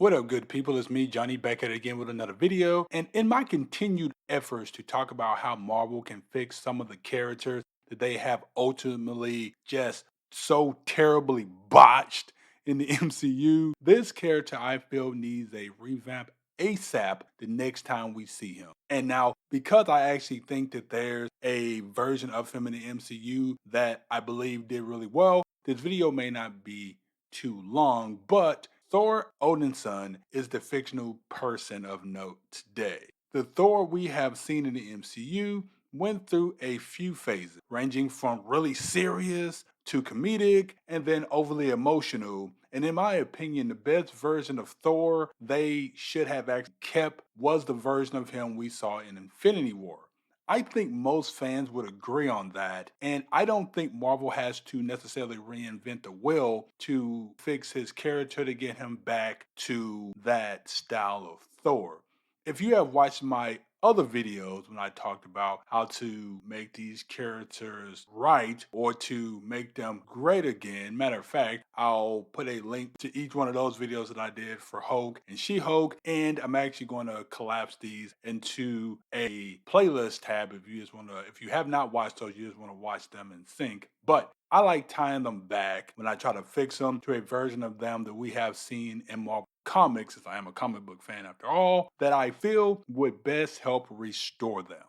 What up, good people? It's me, Johnny, back at it again with another video. And in my continued efforts to talk about how Marvel can fix some of the characters that they have ultimately just so terribly botched in the MCU, this character I feel needs a revamp ASAP the next time we see him. And now, because I actually think that there's a version of him in the MCU that I believe did really well, this video may not be too long, but Thor Odinson is the fictional person of note today. The Thor we have seen in the MCU went through a few phases, ranging from really serious to comedic and then overly emotional. And in my opinion, the best version of Thor they should have actually kept was the version of him we saw in Infinity War. I think most fans would agree on that. And I don't think Marvel has to necessarily reinvent the wheel to fix his character to get him back to that style of Thor. If you have watched my other videos when I talked about how to make these characters right or to make them great again. Matter of fact, I'll put a link to each one of those videos that I did for Hulk and She-Hulk, and I'm actually going to collapse these into a playlist tab if you just want to, if you have not watched those, you just want to watch them in sync. But I like tying them back when I try to fix them to a version of them that we have seen in Marvel comics, as I am a comic book fan after all, that I feel would best help restore them.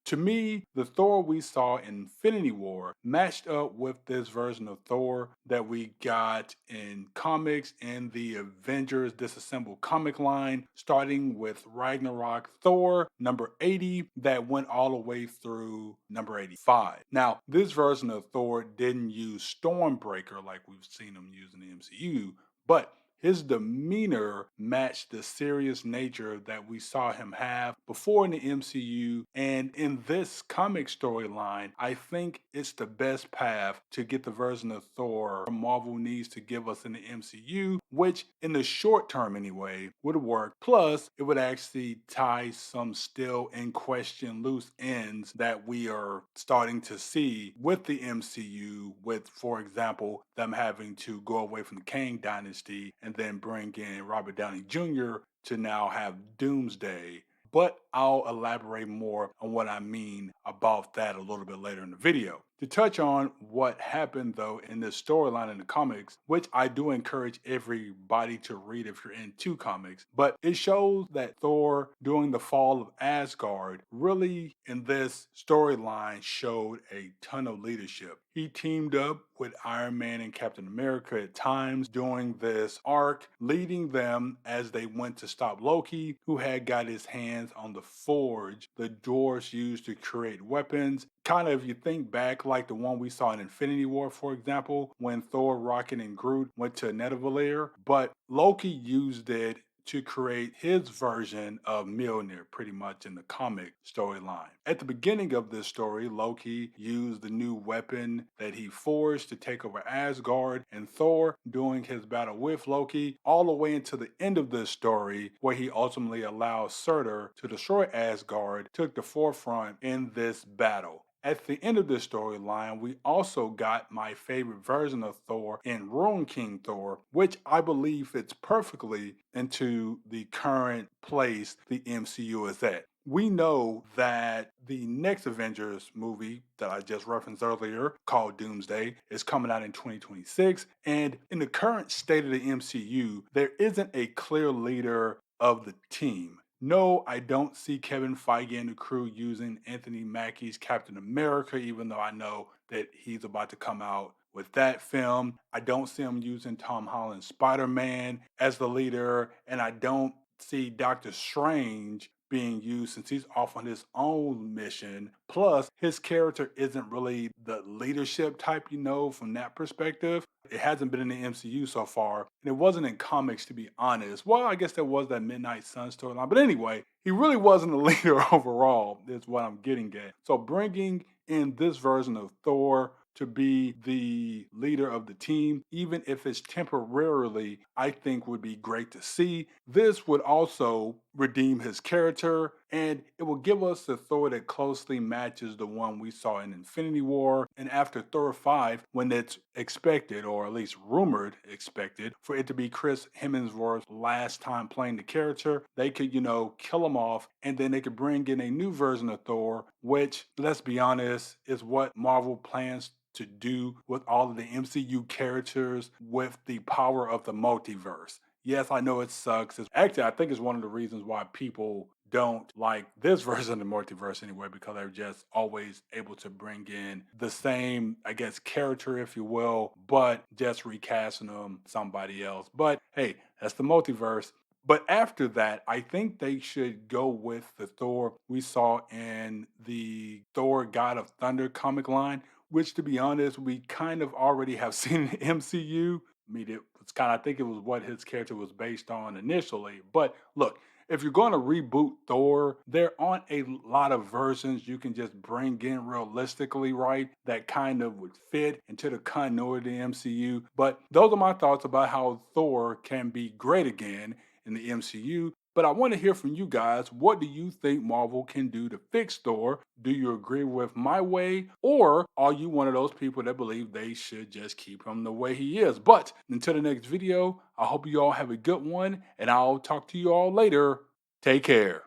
To me, the Thor we saw in Infinity War matched up with this version of Thor that we got in comics in the Avengers Disassembled comic line, starting with Ragnarok Thor number 80 that went all the way through number 85. Now, this version of Thor didn't use Stormbreaker like we've seen him use in the MCU, but his demeanor matched the serious nature that we saw him have before in the MCU. And in this comic storyline, I think it's the best path to get the version of Thor Marvel needs to give us in the MCU, which in the short term anyway would work. Plus, it would actually tie some still in question loose ends that we are starting to see with the MCU, with, for example, them having to go away from the Kang dynasty and then bring in Robert Downey Jr. to now have Doomsday. But I'll elaborate more on what I mean about that a little bit later in the video. To touch on what happened though in this storyline in the comics, which I do encourage everybody to read if you're into comics, but it shows that Thor, during the fall of Asgard, really in this storyline showed a ton of leadership. He teamed up with Iron Man and Captain America at times during this arc, leading them as they went to stop Loki, who had got his hands on the forge the dwarves used to create weapons. Kind of, if you think back, like the one we saw in Infinity War, for example, when Thor, Rocket, and Groot went to Nidavellir, but Loki used it to create his version of Mjolnir, pretty much in the comic storyline. At the beginning of this story, Loki used the new weapon that he forged to take over Asgard, and Thor, doing his battle with Loki, all the way into the end of this story, where he ultimately allows Surtur to destroy Asgard, took the forefront in this battle. At the end of this storyline, we also got my favorite version of Thor in Ruin King Thor, which I believe fits perfectly into the current place the MCU is at. We know that the next Avengers movie that I just referenced earlier, called Doomsday, is coming out in 2026. And in the current state of the MCU, there isn't a clear leader of the team. No, I don't see Kevin Feige and the crew using Anthony Mackie's Captain America, even though I know that he's about to come out with that film. I don't see him using Tom Holland's Spider Man as the leader, and I don't see Doctor Strange being used since he's off on his own mission. Plus, his character isn't really the leadership type, from that perspective. It hasn't been in the MCU so far, and it wasn't in comics, to be honest. Well, I guess there was that Midnight Sun storyline, but anyway, he really wasn't a leader overall, is what I'm getting at. So, bringing in this version of Thor to be the leader of the team, even if it's temporarily, I think would be great to see. This would also redeem his character and it will give us a Thor that closely matches the one we saw in Infinity War. And after Thor 5, when it's expected, or at least rumored expected, for it to be Chris Hemsworth's last time playing the character, they could, kill him off, and then they could bring in a new version of Thor, which, let's be honest, is what Marvel plans to do with all of the MCU characters with the power of the multiverse. Yes, I know it sucks. Actually, I think it's one of the reasons why people don't like this version of the multiverse anyway, because they're just always able to bring in the same, I guess, character, if you will, but just recasting them somebody else. But hey, that's the multiverse. But after that, I think they should go with the Thor we saw in the Thor God of Thunder comic line, which, to be honest, we kind of already have seen in the MCU. I mean, it was kind of, I think it was what his character was based on initially. But look, if you're going to reboot Thor, there aren't a lot of versions you can just bring in realistically, right? That kind of would fit into the continuity of the MCU. But those are my thoughts about how Thor can be great again in the MCU. But I want to hear from you guys. What do you think Marvel can do to fix Thor? Do you agree with my way? Or are you one of those people that believe they should just keep him the way he is? But until the next video, I hope you all have a good one, and I'll talk to you all later. Take care.